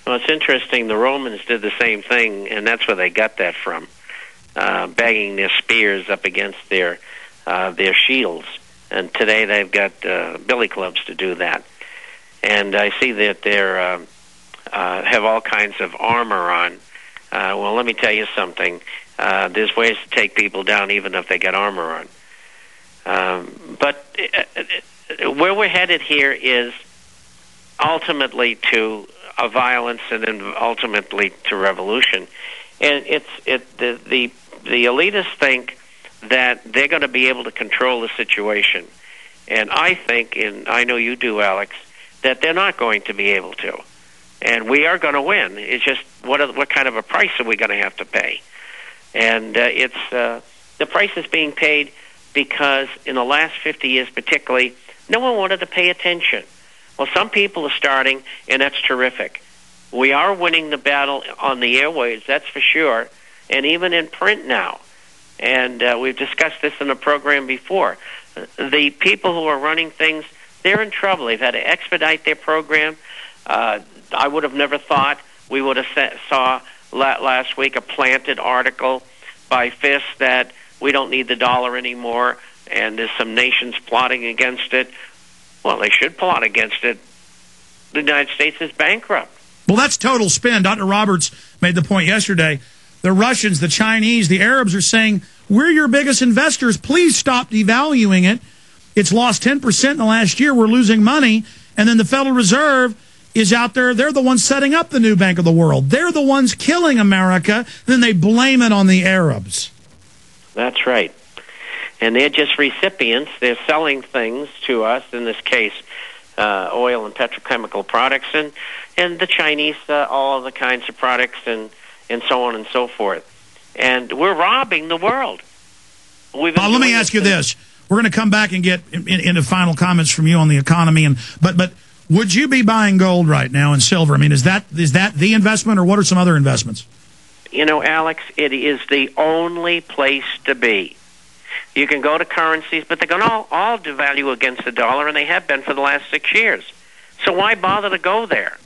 Well, it's interesting. The Romans did the same thing, and that's where they got that from, banging their spears up against their shields. And today they've got billy clubs to do that. And I see that they're have all kinds of armor on. Well, let me tell you something. There's ways to take people down even if they got armor on. But where we're headed here is ultimately to a violence and then ultimately to revolution. And the elitists think that they're going to be able to control the situation. And I think, and I know you do, Alex, that they're not going to be able to. And we are going to win. It's just what kind of a price are we going to have to pay? And the price is being paid because in the last 50 years particularly, no one wanted to pay attention. Well, some people are starting, and that's terrific. We are winning the battle on the airwaves, that's for sure, and even in print now. And we've discussed this in the program before. The people who are running things, they're in trouble. They've had to expedite their program. I would have never thought we would have saw last week a planted article by Fisk that we don't need the dollar anymore, and there's some nations plotting against it. Well, they should plot against it. The United States is bankrupt. Well, that's total spin. Dr. Roberts made the point yesterday. The Russians, the Chinese, the Arabs are saying, we're your biggest investors. Please stop devaluing it. It's lost 10% in the last year. We're losing money. And then the Federal Reserve is out there. They're the ones setting up the new Bank of the World. They're the ones killing America. Then they blame it on the Arabs. That's right. And they're just recipients. They're selling things to us, in this case, oil and petrochemical products, and the Chinese, all of the kinds of products, and so on and so forth. And we're robbing the world. Let me ask you this. We're going to come back and get into final comments from you on the economy. But would you be buying gold right now and silver? I mean, is that the investment, or what are some other investments? You know, Alex, it is the only place to be. You can go to currencies, but they're going to all devalue against the dollar, and they have been for the last 6 years. So why bother to go there?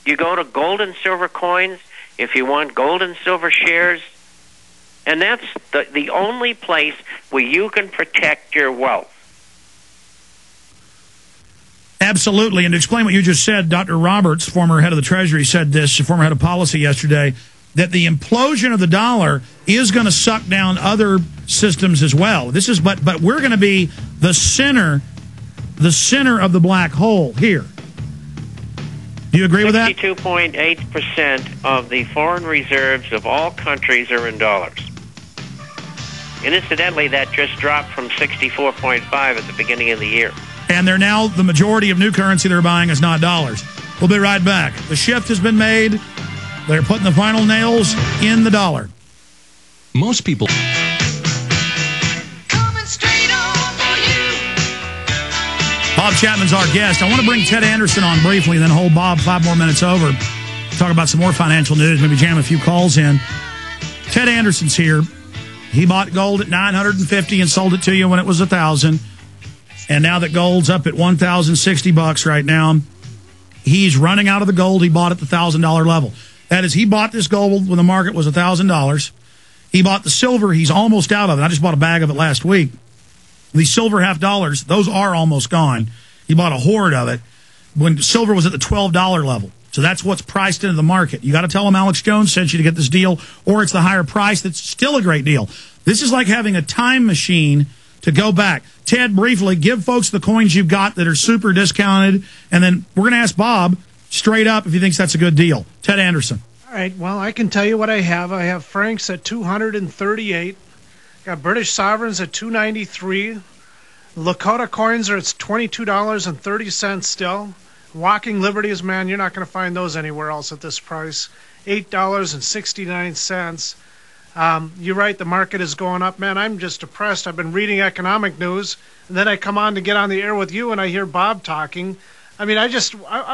You go to gold and silver coins if you want gold and silver shares, and that's the only place where you can protect your wealth. Absolutely. And to explain what you just said, Dr. Roberts, former head of the Treasury, said this, former head of policy yesterday, that the implosion of the dollar is going to suck down other systems as well. This is, but we're going to be the center of the black hole here. Do you agree with that? 62.8% of the foreign reserves of all countries are in dollars. And incidentally, that just dropped from 64.5 at the beginning of the year. And they're now, the majority of new currency they're buying is not dollars. We'll be right back. The shift has been made. They're putting the final nails in the dollar. Most people... Bob Chapman's our guest. I want to bring Ted Anderson on briefly, then hold Bob 5 more minutes over. Talk about some more financial news, maybe jam a few calls in. Ted Anderson's here. He bought gold at $950 and sold it to you when it was $1,000. And now that gold's up at $1,060 right now, he's running out of the gold he bought at the $1,000 level. That is, he bought this gold when the market was $1,000. He bought the silver. He's almost out of it. I just bought a bag of it last week. The silver half dollars, those are almost gone. He bought a hoard of it when silver was at the $12 level. So that's what's priced into the market. You got to tell them Alex Jones sent you to get this deal, or it's the higher price that's still a great deal. This is like having a time machine to go back. Ted, briefly, give folks the coins you've got that are super discounted, and then we're going to ask Bob straight up if he thinks that's a good deal. Ted Anderson. All right, well, I can tell you what I have. I have francs at 238. Got British sovereigns at 293. Lakota coins are at $22.30 still. Walking Liberties, man, you're not going to find those anywhere else at this price. $8.69. You're right, the market is going up. Man, I'm just depressed. I've been reading economic news, and then I come on to get on the air with you, and I hear Bob talking. I mean, I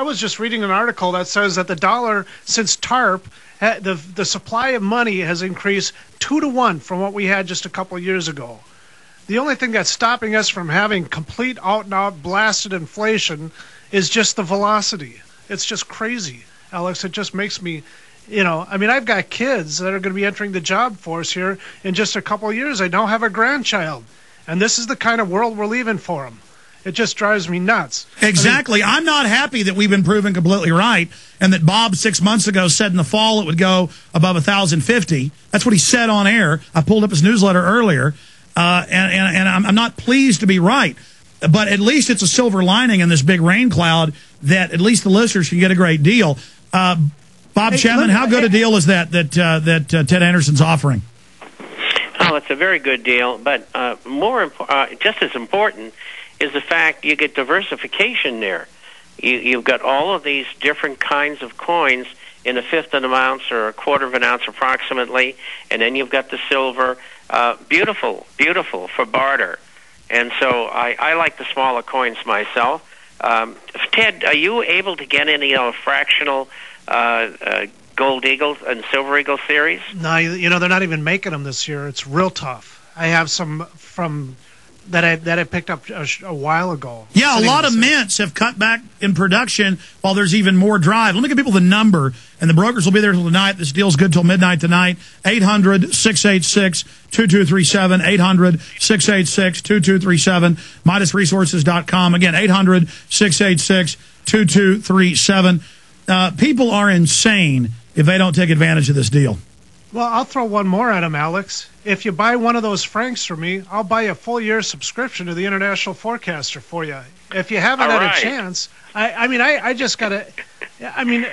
was just reading an article that says that the dollar, since TARP, the supply of money has increased 2 to 1 from what we had just a couple of years ago. The only thing that's stopping us from having complete out-and-out blasted inflation is just the velocity. It's just crazy. Alex. It just makes me, I mean, I've got kids that are going to be entering the job force here in just a couple of years. I now have a grandchild, and this is the kind of world we're leaving for them. It just drives me nuts. Exactly. I'm not happy that we've been proven completely right and that Bob 6 months ago said in the fall it would go above 1,050. That's what he said on air. I pulled up his newsletter earlier, and I'm not pleased to be right. But at least it's a silver lining in this big rain cloud that at least the listeners can get a great deal. Bob Chapman, how good a deal is that Ted Anderson's offering? Oh, it's a very good deal, but just as important is the fact you get diversification there. You've got all of these different kinds of coins in a fifth of an ounce or a quarter of an ounce approximately, and then you've got the silver. Beautiful for barter. And so I like the smaller coins myself. Ted, are you able to get any fractional Gold Eagles and Silver Eagle series? No, they're not even making them this year. It's real tough. I have some from that I picked up a while ago. Yeah, a lot of mints have cut back in production while there's even more drive. Let me give people the number, and the brokers will be there till tonight. This deal's good till midnight tonight. 800-686-2237, 800-686-2237, MidasResources.com. Again, 800-686-2237. People are insane if they don't take advantage of this deal. Well, I'll throw one more at him, Alex. If you buy one of those francs for me, I'll buy a full year subscription to the International Forecaster for you. If you haven't had a chance, I just got to... I mean,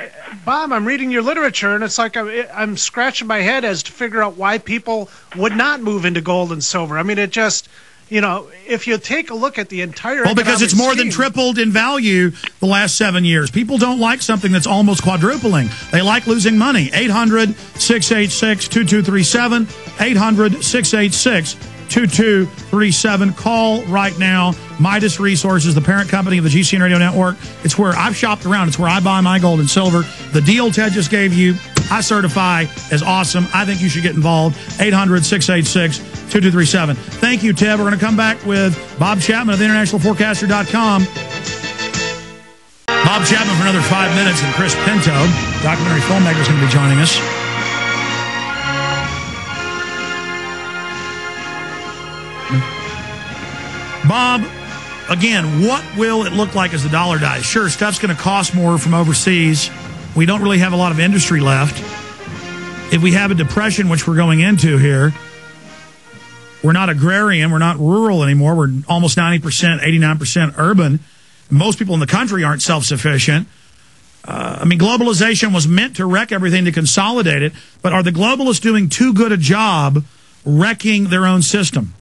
Bob, I'm reading your literature, and it's like I'm scratching my head as to figure out why people would not move into gold and silver. I mean, it just... if you take a look at the entire... Well, because it's more than tripled in value the last 7 years. People don't like something that's almost quadrupling. They like losing money. 800-686-2237, 800-686-2237. Call right now. Midas Resources, the parent company of the GCN Radio Network. It's where I've shopped around. It's where I buy my gold and silver. The deal Ted just gave you, I certify as awesome. I think you should get involved. 800-686-2237. Thank you, Ted. We're going to come back with Bob Chapman of the InternationalForecaster.com. Bob Chapman for another 5 minutes, and Chris Pinto, documentary filmmaker, is going to be joining us. Bob, again, what will it look like as the dollar dies? Sure, stuff's going to cost more from overseas. We don't really have a lot of industry left. If we have a depression, which we're going into here, we're not agrarian, we're not rural anymore. We're almost 90%, 89% urban. Most people in the country aren't self-sufficient. Globalization was meant to wreck everything, to consolidate it, but are the globalists doing too good a job wrecking their own system?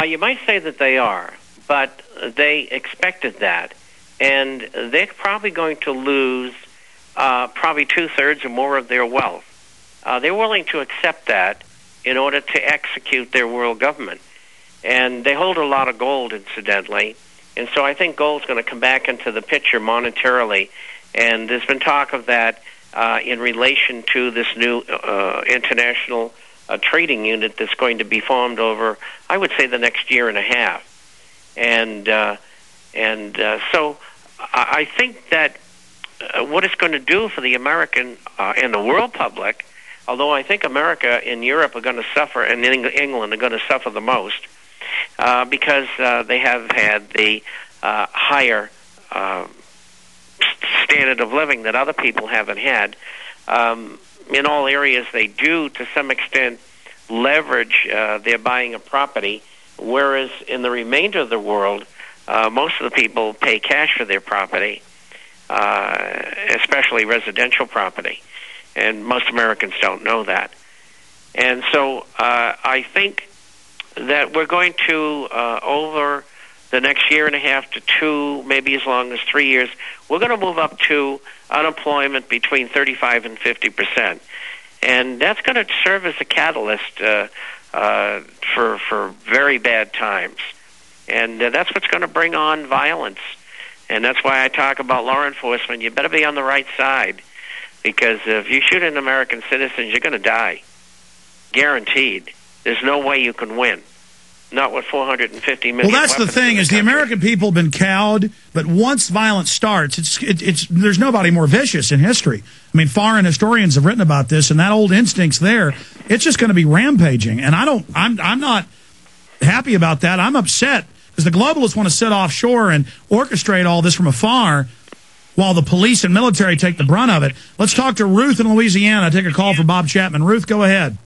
You might say that they are, but they expected that. And they're probably going to lose probably two-thirds or more of their wealth. They're willing to accept that in order to execute their world government. And they hold a lot of gold, incidentally. And so I think gold's going to come back into the picture monetarily. And there's been talk of that in relation to this new international trading unit that's going to be formed over, I would say, the next year and a half. And so I think that what it's going to do for the American and the world public, although I think America and Europe are going to suffer, and England are going to suffer the most, because they have had the higher standard of living that other people haven't had. In all areas, they do, to some extent, leverage their buying of property, whereas in the remainder of the world, most of the people pay cash for their property, especially residential property, and most Americans don't know that. And so I think that we're going to, over the next year and a half to two, maybe as long as 3 years, we're going to move up to unemployment between 35 and 50%. And that's going to serve as a catalyst for very bad times. And that's what's going to bring on violence. And that's why I talk about law enforcement. You better be on the right side, because if you shoot an American citizen, you're going to die. Guaranteed. There's no way you can win. not with 450 million. Well, that's the thing, is the American people have been cowed, but once violence starts, it's there's nobody more vicious in history. I mean, foreign historians have written about this, and that old instinct's there. It's just going to be rampaging, and I'm not happy about that. I'm upset because the globalists want to sit offshore and orchestrate all this from afar while the police and military take the brunt of it. Let's talk to Ruth in Louisiana. Take a call for Bob Chapman. Ruth, go ahead.